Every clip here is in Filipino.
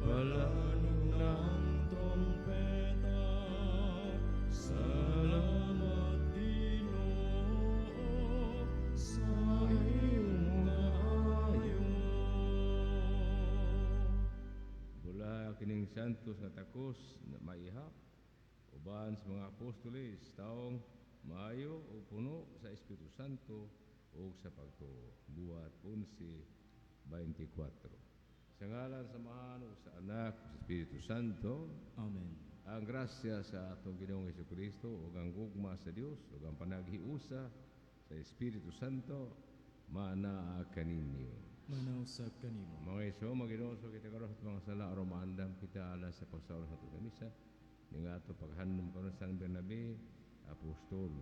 Palanog ng trompeta, salamat Ginoo sa iyong kaayo. Bula kining santos nga takos na maihap, uban sa mga apostoles, taong maayo o puno sa Espiritu Santo o sa pagtuo. Buhat 11:24. Sa ngalan sa Amahan o sa Anak o sa Espiritu Santo. Amen. Ang grasya sa atong Ginoong Jesucristo o ang gugma sa Dios o ang panaghiusa sa Espiritu Santo manaa kaninyo. Manausap kanimo. Mga iso, maginoso kita karon sa mga sala aron maandam kita ala sa pagsaon sa atong misa ning ato paghanom karon sa San Bernabe apostol.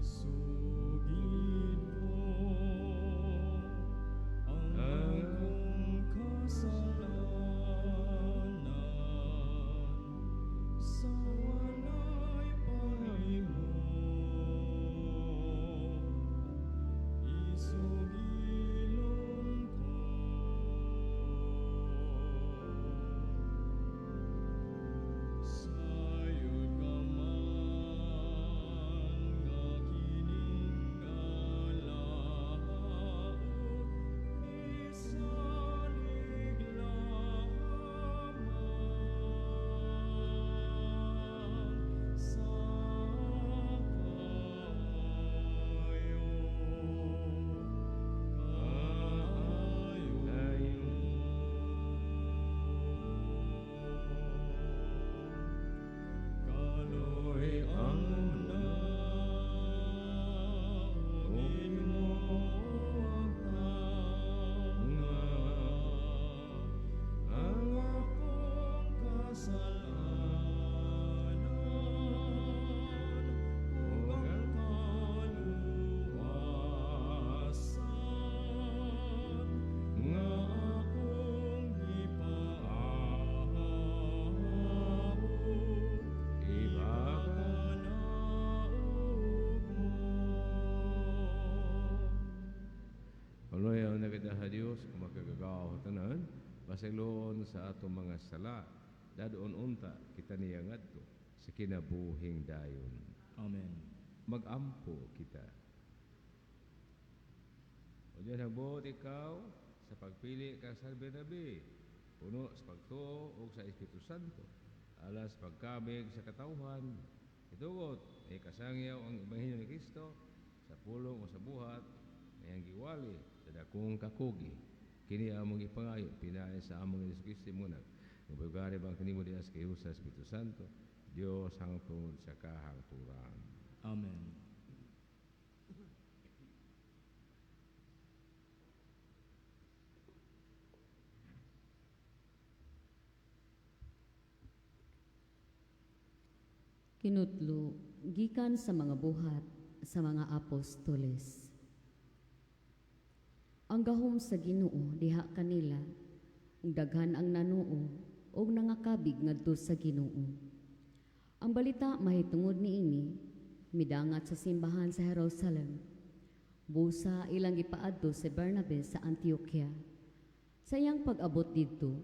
Isugid ko ang akong kasalanan sa walay pahimo. Isugilon ko sayod ka man nga kiningalaon, isalig lamang sa kaloy ang naugin mo ang tanga, ang akong kasalanan ug ang kaluwasan nga akong gipaabot. Kaloy na kita sa Dios kung makagagawa tanan pasayloon sa atong mga sala dadoon unta kita niya ngadto sa kinabuhing dayon. Amen. Magampo kita. O diyan hagbuot ikaw sa pagpili ka sa Bernabe, puno sa pagtuo o sa Espiritu Santo, alas pagkabig sa katawhan, itugot ay kasangyaw ang Ebanghelyo ni Kristo sa pulong o sa buhat na ang giwali sa dakong kakugi. Kini among ipangayo, pinaay sa among Jesucristo muna. Nabagari bang kanimo diya sa kayo sa Espiritu Santo, Diyos hangtod sa kahangturan. Amen. Kinutlo, gikan sa mga buhat sa mga apostoles. Ang gahom sa Ginoo diha kanila, ug daghan ang nanuo ug nangakabig ngadto sa Ginoo. Ang balita mahitungod niini midangat sa simbahan sa Jerusalem. Busa ilang gipaadto si Bernabe sa Antioquia. Sa iyang pag-abot didto,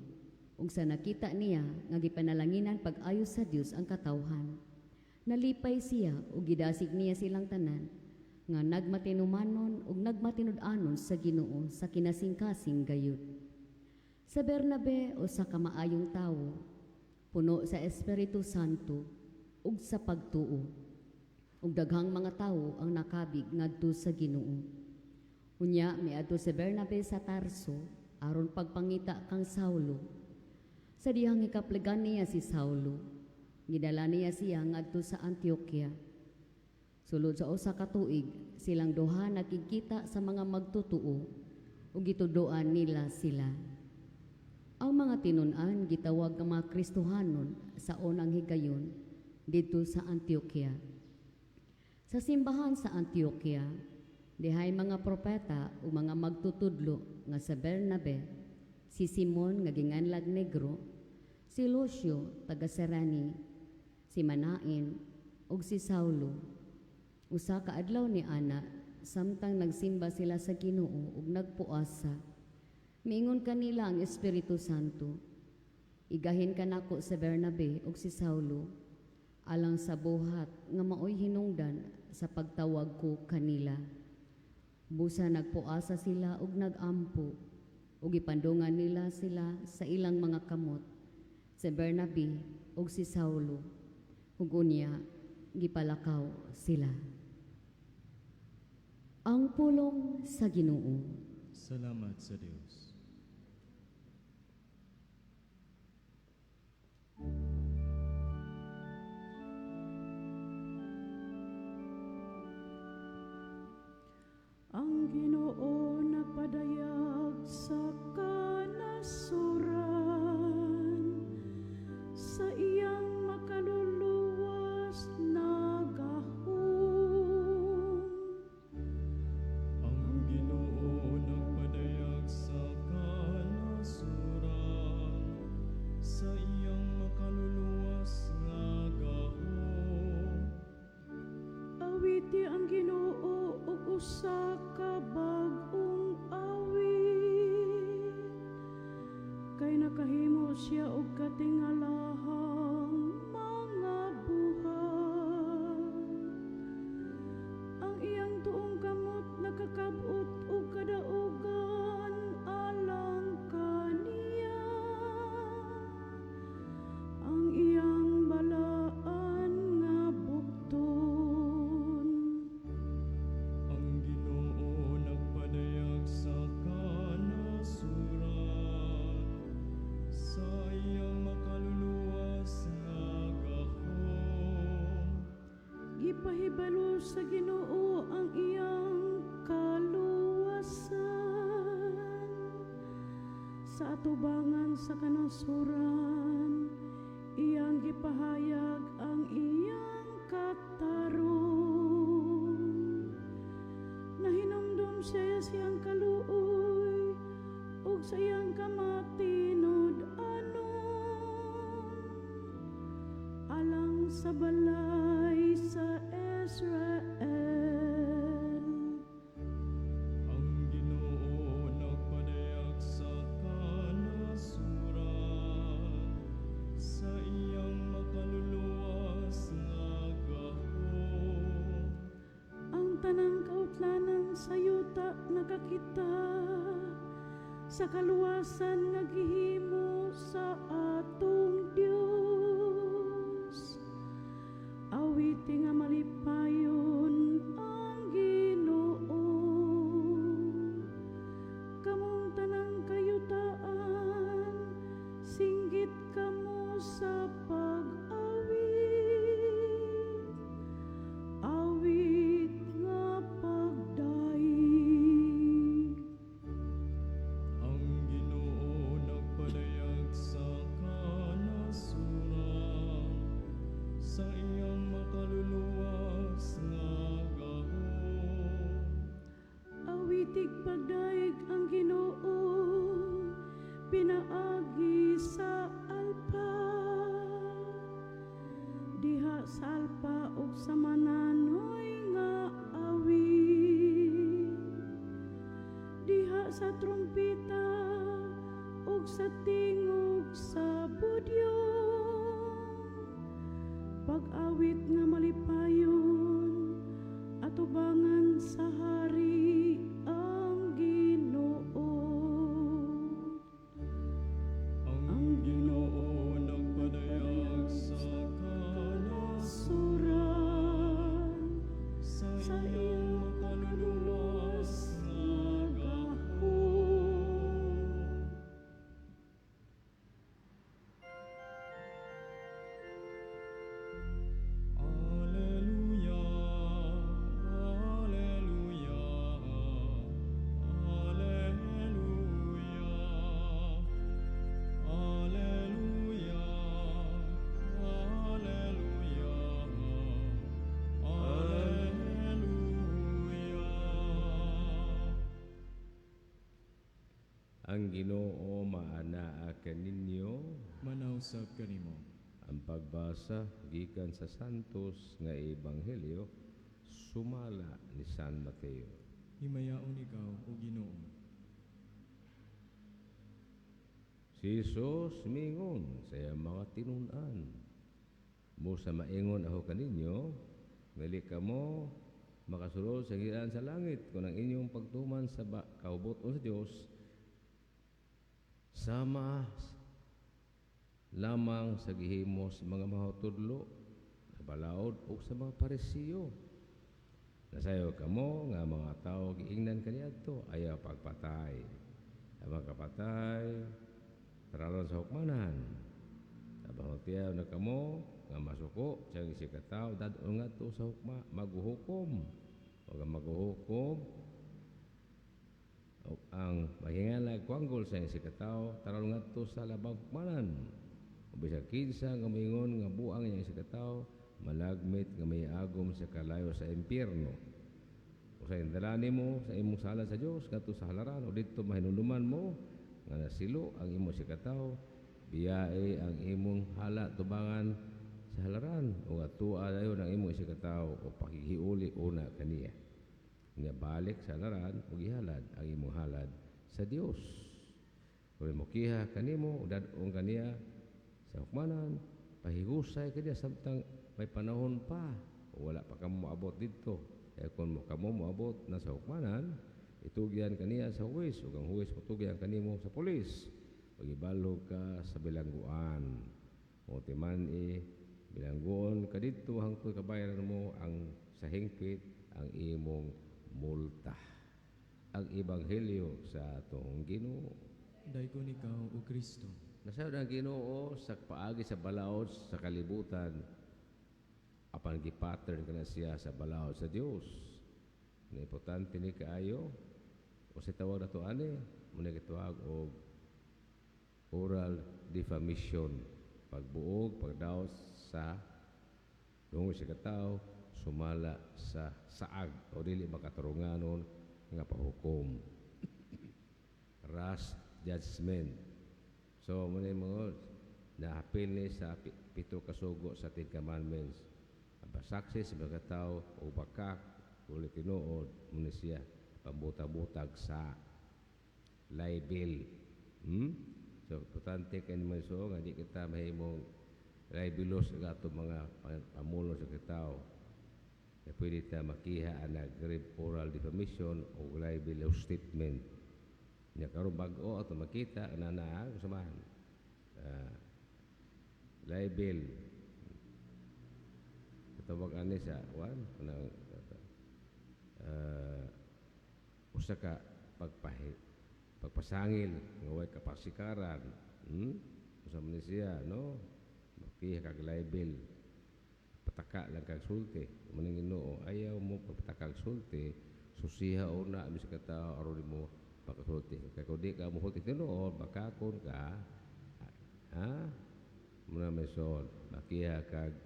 ug sa nakita niya nga gipanalanginan pag-ayo sa Dios ang katawhan, nalipay siya ug gidasig niya silang tanan nga nagmatinumanon ug nagmatinud-anon sa Ginoo sa kinasingkasing gayud. Sa Bernabe o sa kamaayong tawo, puno sa Espiritu Santo ug sa pagtuo, ug daghang mga tawo ang nakabig ngadto sa Ginoo. Unya miadto si Bernabe sa Tarso aron pagpangita kang Saulo. Sa dihang ikapligan niya si Saulo, gidala niya siya ngadto sa Antioquia. Sulod sa usa ka tuig, silang duha nakikita sa mga magtutuo ug gituduan nila sila. Ang mga tinun-an gitawag nga mga Kristohanon sa unang higayon dito sa Antioquia. Sa simbahan sa Antioquia, dihay mga propeta o mga magtutudlo nga sa Bernabe, si Simon nga ginganlag Negro, si Lucio taga Serani, si Manain ug si Saulo. Usa ka adlaw ni ana samtang nagsimba sila sa Ginoo ug nagpuasa. Miingon kanila ang Espiritu Santo, igahin kanako si Bernabe ug si Saulo alang sa buhat nga maoy hinungdan sa pagtawag ko kanila. Busa nagpuasa sila ug nagampo ug ipandungan nila sila sa ilang mga kamot, si Bernabe ug si Saulo, ug unya gipalakaw sila. Ang pulong sa Ginoo. Salamat sa Dios. Ang Ginoo nagpadayag sa kanasuran, sa iyang makaluluwas na gahom. Ang Ginoo nagpadayag sa kanasuran, sa iyang makaluluwas nga gahom. Awiti ang Ginoo ug usa ka bag-ong awit, kay nakahimo siya og katingalahang mga buhat. Ang iyang tuong kamot nakakab-ot og kadaugan alang kaniya. Ang iyang balaan nga bukton. Ang Ginoo nagpadayag sa kanasuran, sa iyang makaluluwas nga gahom. Gipahibalo sa Ginoo ang iyang kaluwasan, sa atubangan sa kanasuran iyang gipahayag ang iyang katarong. Nahinumdum siya siyang kaluoy ug sa iyang kamatinud-anon, alang sa balay sa Israel. Ang Ginoo nagpadayag sa kanasuran, sa iyang makaluluwas nga gahom. Ang tanang kautlanan sa yuta nakakita, sa kaluwasan nga gihimo sa atong Dios. Awiti nga malipayon ang Ginoo, kamong tanang kayutaan, singgit kamo sa pag-awit, awit nga pagdaig. Ang Ginoo nagpadayag sa kanasuran, sa iyang makaluluwas nga gahom. Awitig pagdaig ang Ginoo, pinaagi sa alpa. Diha sa alpa ug sa mananoy nga awit. Diha sa trumpita ug sa tingog sa budyo. Pag-awit nga malipayon, atubangan sa hari ang Ginoo. Ang Ginoo nagpadayag sa kanasuran, sa iyang makaluluwas nga gahom. Alleluia, alleluia, alleluia, alleluia, alleluia, alleluia. Ang Ginoo maanaa kaninyo. Manausap kanimo. Ang pagbasa gikan sa Santos nga Ebanghelyo sumala ni San Mateo. Himayaon ikaw, O Ginoo. Si Jesus mingon sa iyang mga tinunan. Mo sa maingon ako kaninyo, ngali kamo makasulod sa giran sa langit kung ang inyong pagtuman sa kauboton sa Dios sama lamang sa gihimo sa mga mahutudlo sa balaod o sa mga parisiyo. Nasayo kamo nga mga tao giingnan kaniadto ayaw pagpatay. Ang mga kapatay tararon sa hukmanan. Sabang tiyaw na kamo nga masuko siyang isikataw dadon nga to sa hukma maghuhukom. Huwag ang maghuhukom o ang mahingalag kwanggol sa isikataw tararon nga to sa labang hukmanan. Bisag kinsa nga moingon nga buang yang isikataw malagmit nga may agom sa kalayo sa impyerno. O sa indalani mo sa imong sala sa Dios kadto sa halaran o didto mahinuluman mo nga nasilo ang imong sikataw biyae ang imong hala tubangan sa halaran o atua dayon ang imong sikataw o pakihiuli una kaniya. Nya balik sa halaran o gihalad ang imong halad sa Dios. Kung mokiha kanimo o dadong kaniya sa hukmanan pahigusay kaniya samtang may panahon pa o wala pa kamo moabot dito. Kaya kung kamo moabot na sa hukmanan, itugyan kaniya sa huwes o ang huwes matugyan kanimo sa pulis. Pagibalog ka sa bilangguan. O timan bilangguon ka dito hangtod kabayaran mo ang sa hingpit ang imong multa. Ang ebanghelyo sa atong Ginoo. Daykon ikaw, O Kristo. Nasayod ang Ginoo sa paagi sa balaod sa kalibutan apan gi-pattern ka na siya sa balaod sa Dios. Na importante ni kaayo o sa tawag na to ani muna gitawag og oral defamation, pagbuog pagdaot sa dungog sa katawo sumala sa saag o dili makatarunganon nga pahukom. Rash judgment. So muna mo naapil ni sa pito kasugo sa Ten Commandments. Basaksi sa mga tao o bakak ulit tinuod muna siya pambutag-butag sa libel. So importante kayo naman so nga di kita mahimong libelos nga ito mga pamulo sa kitao na pwede ta makiha ang oral defamation o libel o statement niya karon bago ato makita na samahan libel tawag ani sa usa ka pagpasangil nga way kapasikaran usa man siya no makiha kag libel pataka lang kag sulti maning Ginoo ayaw mo pagpataka kag sulti susiha una mis ka tao aron mo pagkasulti kay kun di ka mo sulti tinuod bakakon ka muna mesod makiha kag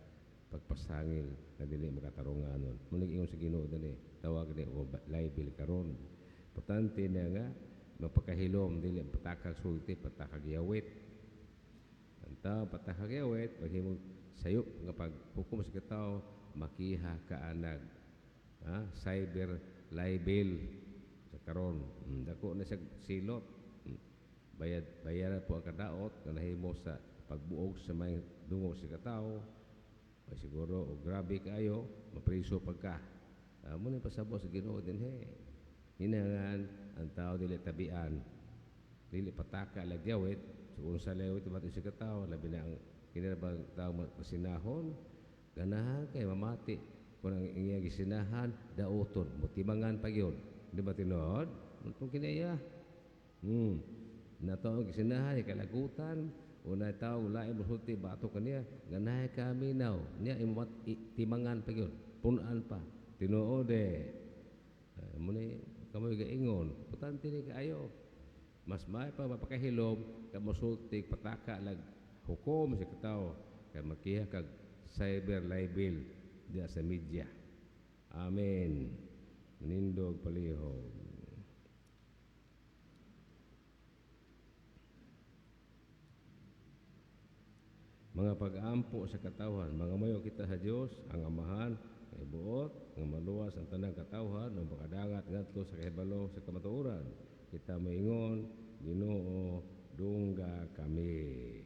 pagpasangil na dili makatarunganon. Munig ingon sa Ginoo dali tawag ni o libel karon. Importante na nga mapakahilom dili patakag sulti patakag yawit. Anta patakag yawit paghimo sayop nga paghukom sa katawo makiha kaanag. Cyber libel sa karon. Dako na sa silot. Bayad po ang kadaot nga nahimo sa pagbuog sa may dungog sa katawo. Siguro o grabe kayo mapriso pagka muna pasabo sa Ginoo din hinangan ang tao dili tabian dili pataka lagyawit so kung sa lewit bato sa katao labi na ang kinabang tao masinahon ganahan kay mamati kung ang iyang gisinahan dauton mutimangan pa yun di ba tinuod kung kinaya nato ang gisinahan kalagutan unay tao lain musulti bato kaniya ganahay kami now niya imat timangan pa yun punan pa tinuod muna kamoy gaingon importante ni kaayo mas may pa mapakahilom ka musulti pataka lag hukom sa katao kay makiha kag cyber libel diya sa media. Amen. Nindog palihog. Mga pag-ampo sa katawan, mga mayo kita sa Dios, ang Amahan, kay buot nga maluwas ang tanang katawhan o makadangat ngadto sa kahibalo sa kamatuoran. Kita moingon, Ginoo, dungga kami.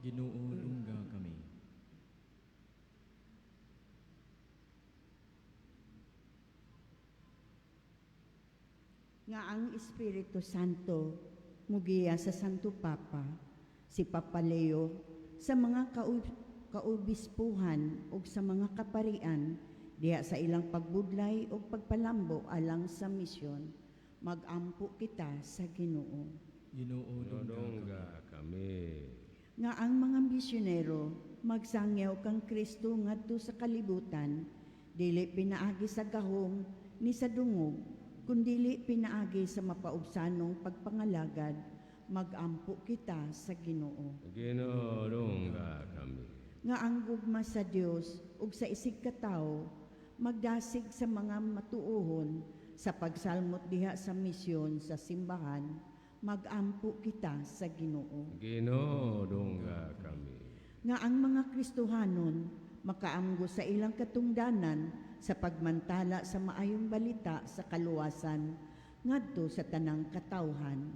Ginoo, dungga kami. Nga ang Espiritu Santo mugiya sa Santo Papa, si Papa Leo, sa mga kaubispuhan ug sa mga kaparian diha sa ilang pagbudlay ug pagpalambo alang sa misyon, magampo kita sa Ginoo. Ginoo, dungga Dungga kami. Nga ang mga misyonero magsangyaw kang Kristo ngadto sa kalibutan, dili pinaagi sa gahom ni sa dungog, kundili pinaagi sa mapaubsanong pagpangalagad, magampo kita sa Ginoo. Ginoo, dungga kami. Nga ang gugma sa Dios ug sa isig katao magdasig sa mga matuohon sa pagsalmot diha sa misyon sa simbahan, magampo kita sa Ginoo. Ginoo, dungga kami. Nga ang mga Kristohanon makaamgo sa ilang katungdanan sa pagmantala sa maayong balita sa kaluwasan ngadto sa tanang katawhan,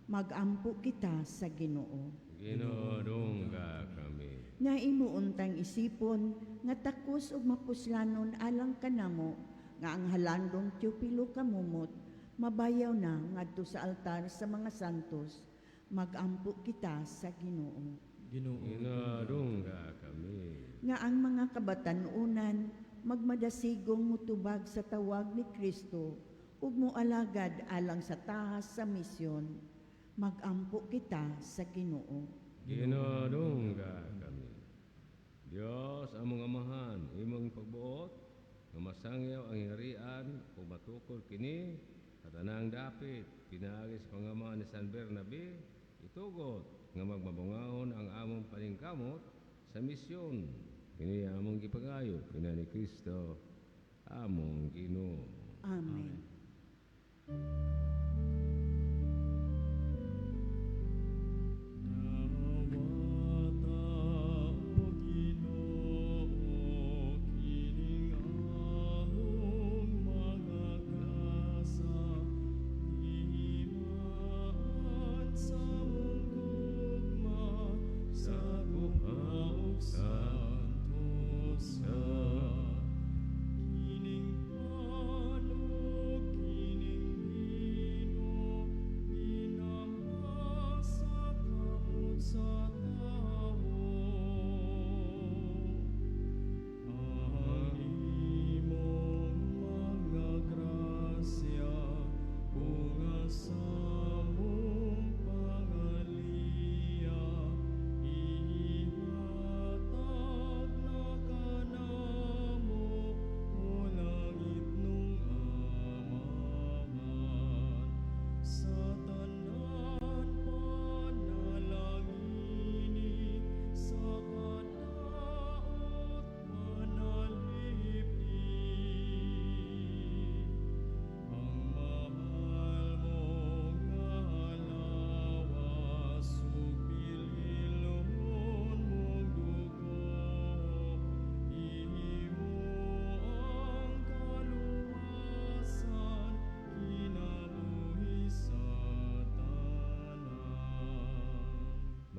magampo kita sa Ginoo. Ginoo, dungga kami. Nga imuuntang isipon nga takos ug mapuslanon alang kanamo nga ang halandong Teopilo kamumot mabayaw na ngadto sa altar sa mga santos, magampo kita sa Ginoo. Ginoo, Ginoo, dungga kami. Nga ang mga kabatanunan magmadasigong mutubag sa tawag ni Kristo ug moalagad alang sa tahas sa misyon, magampo kita sa Ginoo. Ginoo, dungga kami. Dios, among amahan, imong pagbuot, nga masangyaw ang hingarian ug matukod kini at anang dapit pinaagi sa pangamaan ni San Bernabe, itugot nga magmabungahon ang among paningkamot sa misyon. Kini among gipagayo kina ni Kristo, among Ginoo. Amen.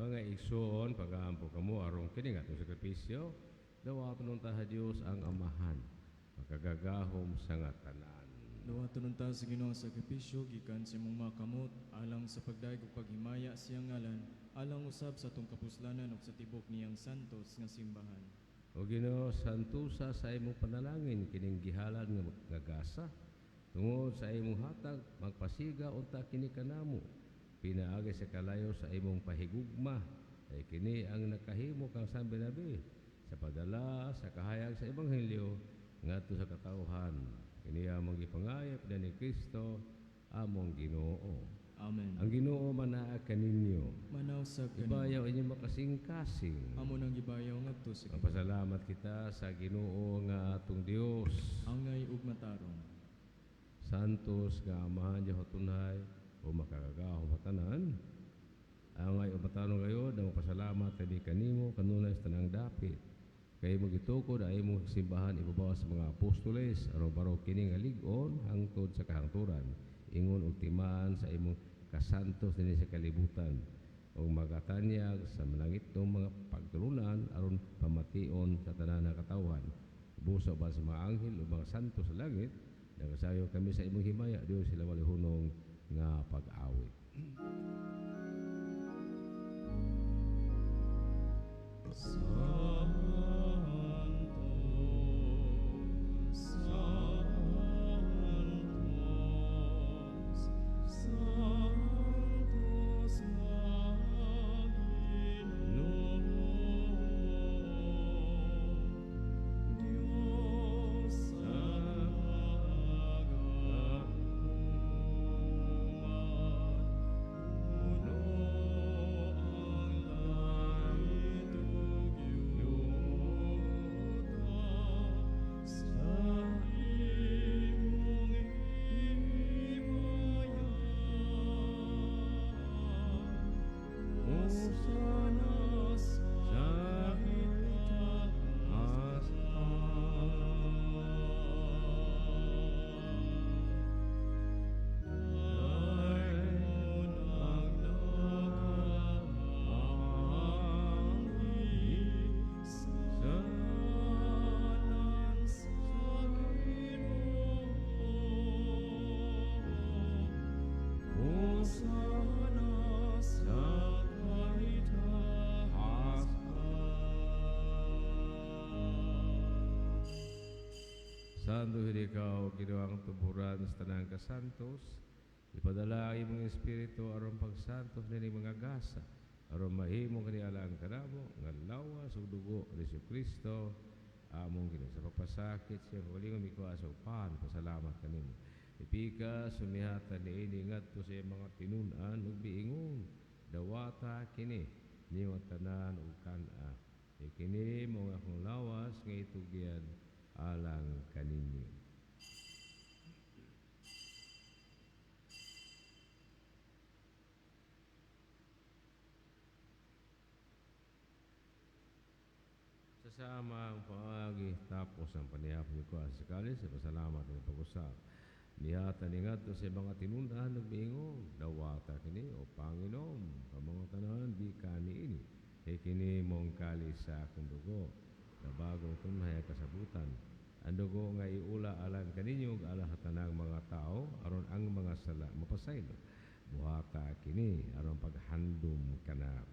Mga igsoon, pag-aampo kamo arong kini nga itong sakripisyo, dawaton ng taha Diyos ang amahan, makagagahom sa nga tanan. dawaton ta sa Ginoo sa sakripisyo gikan sa imong makamot alang sa pagdaig ug paghimaya siyang ngalan, alang usab sa atong kapuslanan ug sa tibok niyang santos nga simbahan. O Ginoo, santusa sa imong panalangin kining gihalan nga gasa, tungod sa imong hatag magpasiga unta kini kanamo. Pinaagi sa kalayo sa imong pahigugma, ay kini ang nakahimo kang San Bernabe sa padala sa kahayag sa Ebanghelyo ngadto sa katawhan. Kini among gipangayap na ni Kristo, among Ginoo. Amen. Ang Ginoo manaa kaninyo. Manaw sa Ibayaw inyong makasing-kasing. amo nang gibayaw ngadto sa Ginoo. Magpasalamat kita sa Ginoo nga atong Dios. Angay ug matarong. Santos nga amahan Diyo tunay o makagagahom tanan. Angay o matanong kayo na magpasalamat kami kanimo kanunay sa tanang dapit. Kay magituko na imong simbahan ibabaw sa mga apostoles aron baro kini nga lig-on hangtod sa kahangturan. Ingon og timaan sa imong kasantos dinhi sa kalibutan o magatanyag sa malangitong mga pagtulunan aron pamation sa tanan nga katawhan. Busa ba sa mga anghel o mga santo sa langit, nagasayo kami sa imong himaya, Dios sila walihunong nga pag-awit. Santo Ikaw, kinuwang tuburan sa tanang kasantos, ipadala ang imong Espiritu aron pagsantos nini mga gasa, aron mahimo kanialaan kanamo, nga lawas ug dugo ni Jesucristo, among Ginoo. Sa pagpasakit siya kalingon mikuas og pan, pasalamat kanimo. Ipika sumihatan niini ngadto sa mga tinun-an ug biingon, dawata kini niyo tanan ug kana. Ikini mo akong lawas nga itugyan alang kaninyo. Sasama ang paagi tapos ang panihapon ni Kuya sakali sa pasalamat ng pag-usap. Nihata ni ngadto sa mga tinunan nagbiingon, dawata kini o Panginoon, pamangutanan di kani ini. Kini mong kali sa akong dugo, na bagong tunhay kasabutan. Ang dugo nga iula alang kaninyo ug ala tanang mga tao aron ang mga sala mapasaylo. Buhata kini aron paghandom kana.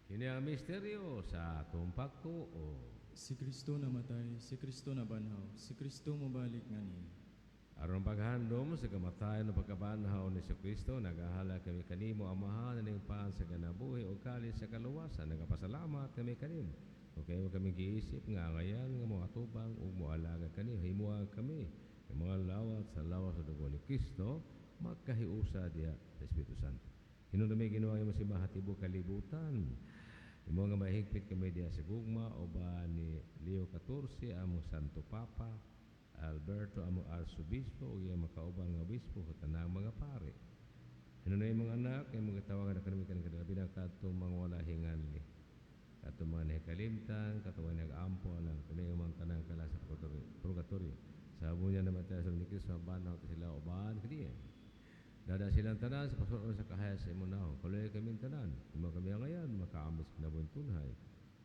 Kini ang misteryo sa atong pagtuo. Si Kristo namatay, si Kristo nabanhaw, si Kristo mabalik ngani. Aron paghandom sa kamatayon o pagkabanhaw ni Kristo, nagahala kami kanimo amahan na ning paan sa ganabuhi o kalis sa kaluwasan. Nagapasalamat kami kanimo. O kayo kami giisip nga ngayan nga mga atubang o moalaga kani. Himuha kami ng mga lawat sa lawas sa dugo ni Kristo, magkahiusa diya sa Espiritu Santo. Hinunami ginawa yung masimbahan tibo kalibutan. Yung mga mahigpit kami diya sa gugma o ba ni Leo XIV, among Santo Papa, Alberto among Arsobispo o yung makauban nga obispo o tanang mga pare. Ano na yung mga anak, yung mga tawagan na kanami kanang kadalabina katong mga wala hinganli. Katong mga nahikalimtan, katong mga nag-ampo alang, kanang yung mga tanang kala sa purgatorio. Sabi niya naman tayo sa ni Cristo, banaw sila ubahan kaniya. Dada silang tanan sa pasuron sa kahaya sa imunaw. Kaloy kami tanan, kung kami ngayon, makaambos kinabuhin tunhay.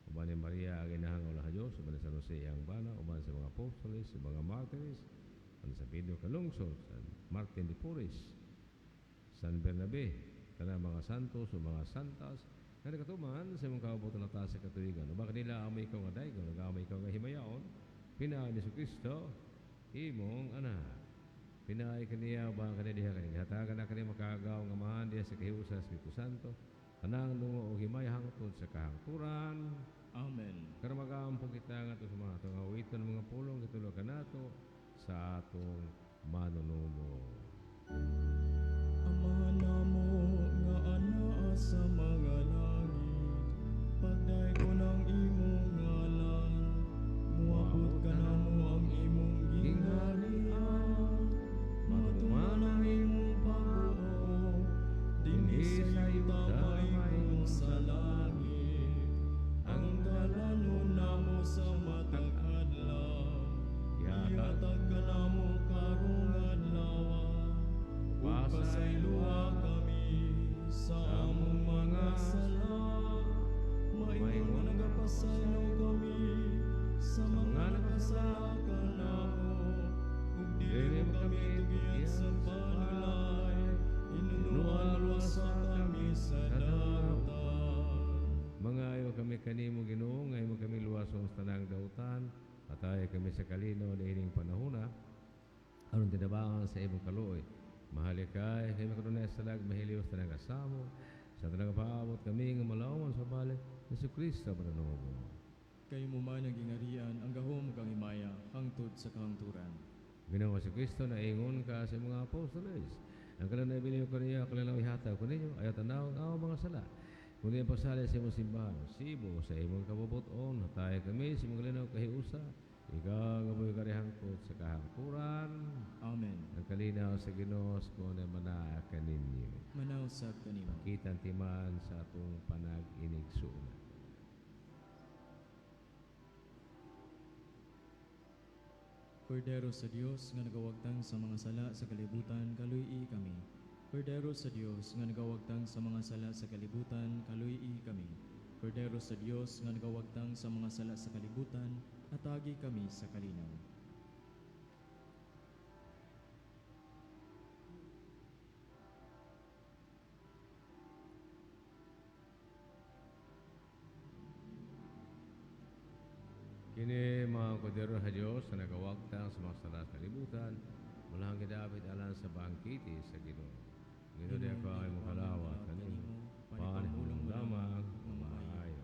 Uban ni Maria ang inahang ulah Diyos, uban ni San Jose ang bana, uban sa mga apostoles, sa mga martyrs, San Pedro Calungsod, San Martin de Porres, San Bernabe, kanang mga santos o mga santas, na nakatuman sa mga kabubutan na taas sa katuwigan. Uban kanila amay ikaw nga daygon, nag-amay ikaw nga himayaon, pinaan ni Kristo, imong anak. Pinay kaniya uban kanila diha kanila. Hatagan na kanila makagaw nga mahan diha sa kahiusa sa Espiritu Santo, kanang lungo o himay hangtod sa kahangturan. Amen. Karamagaan po kita nga ito sa mga itong awitan ng mga pulong kitulog ka nato sa atong manununo. Amahan namo nga anaa sa mga langit, pagday ko ng imong ngalan, muabot ka namo ang imong Ipasayloa kami sa among mga sala, maingon nga nagapasaylo kami sa mga nakasala kanamo, ug dili mo kami tugian sa panulay, inunuan luwasa kami sa dautan. Mangayo kami kanimo Ginoo, ngayo mo kami luwason sa tanang dautan, patay kami sa kalino niining panahona, aron tinabangan sa imong kaluoy. Mahali kay kami kanunay sa lag mahiliw sa tanang kasamo, sa tanang paabot kami nga malawan sa balik ni Kristo mananobo. Kay mo man nagingarian ang gahom kang himaya hangtod sa kahangturan. Ginoo si Kristo na ingon ka sa mga apostoles. Ang kalang nabiliw ko niya, kalang ihataw ko ninyo, ayaw tanaw ang awang mga sala. Kung di pasali sa imong simbahan, sibo sa imong kabubuton, hatay kami sa imong kalinaw kahiusa. Ikaw nga mo'y karihangkot sa kahangkuran. Amen. Ang kalinaw sa Ginoo ko na manaakan ninyo. Manausap kanimo. Kitang timan sa atong panag-inigsuon. Kordero sa Dios nga nagawagtang sa mga sala sa kalibutan, kaluy-i kami. Kordero sa Dios nga nagawagtang sa mga sala sa kalibutan, kaluy-i kami. Kordero sa Dios nga nagawagtang sa mga sala sa kalibutan, atagi kami sa kalinaw. Kini mga kordero sa Diyos na nagawagtang sa mga sala sa kalibutan, walang gidapit alang sa bangkiti sa Ginoo. Ginoo di ako ay makalawat kanimo. Panihulong lamang maayo.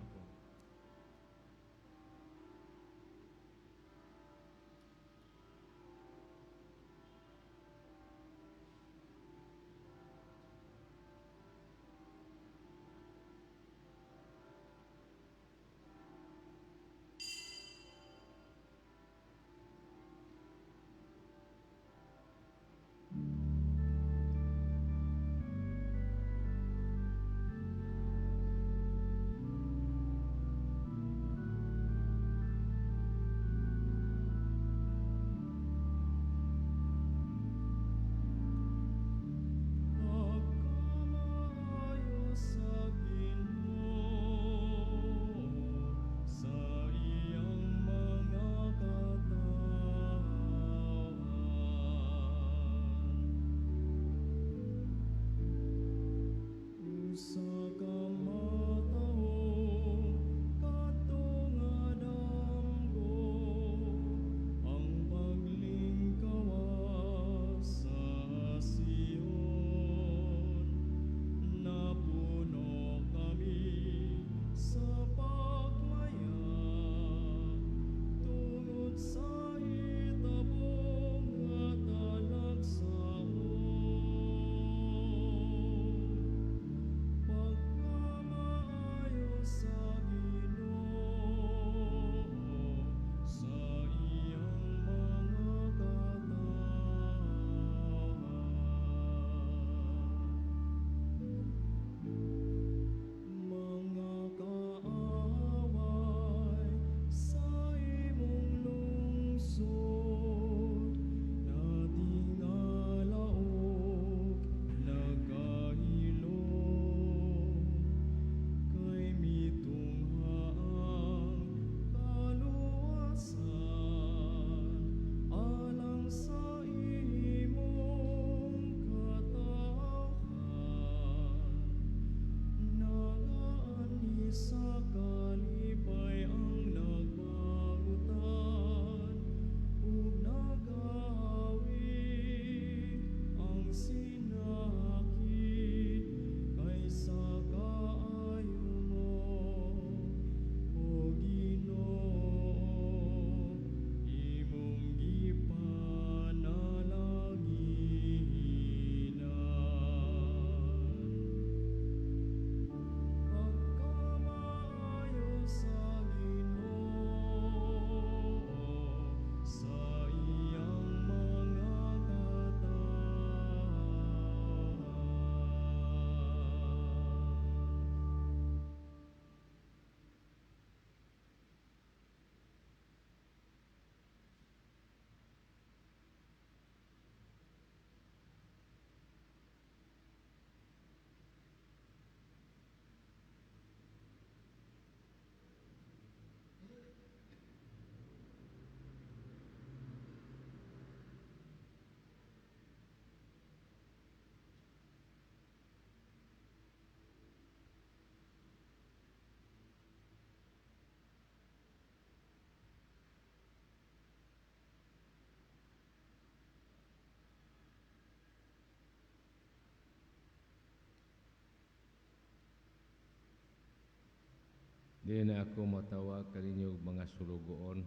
Dili na ako matawag kaninyo mga sulugoon.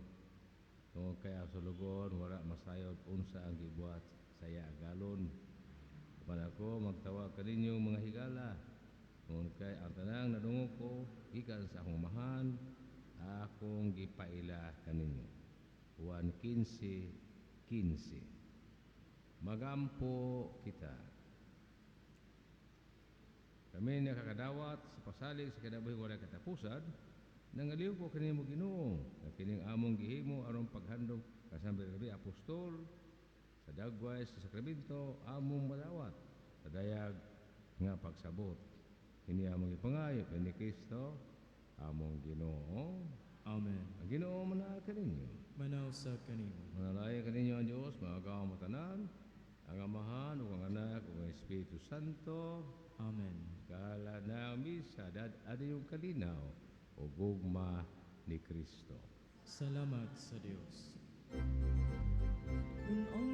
Tungod kay ang sulugoon wala masayod unsa ang gibuhat saya agalon. Kuman ako magtawag kaninyo mga higala. Tungod kay ang tanang nadungog ko gikan sa akong amahan, akong gipaila kaninyo. Juan 15:15. Magampo kita. Kami nakakadawat sa pasalig sa kinabuhing walay katapusan, nangaliw ko kanimo Ginoo, na kining among gihimo aron paghandog kasambay gabi apostol sa dagway sa sakramento among madawat sa dayag nga pagsabot. Kini among ipangayo ni Kristo among Ginoo. Amen. Ang Ginoo manaal kaninyo. Manausab kanimo. Manalaya kaninyo ang Dios, mga agaw matanan, ang Amahan, ug ang Anak, ug ang Espiritu Santo. Amen. Kala na ang misa, ada yung kalinaw o gugma ni Kristo. Salamat sa Dios. Kung ang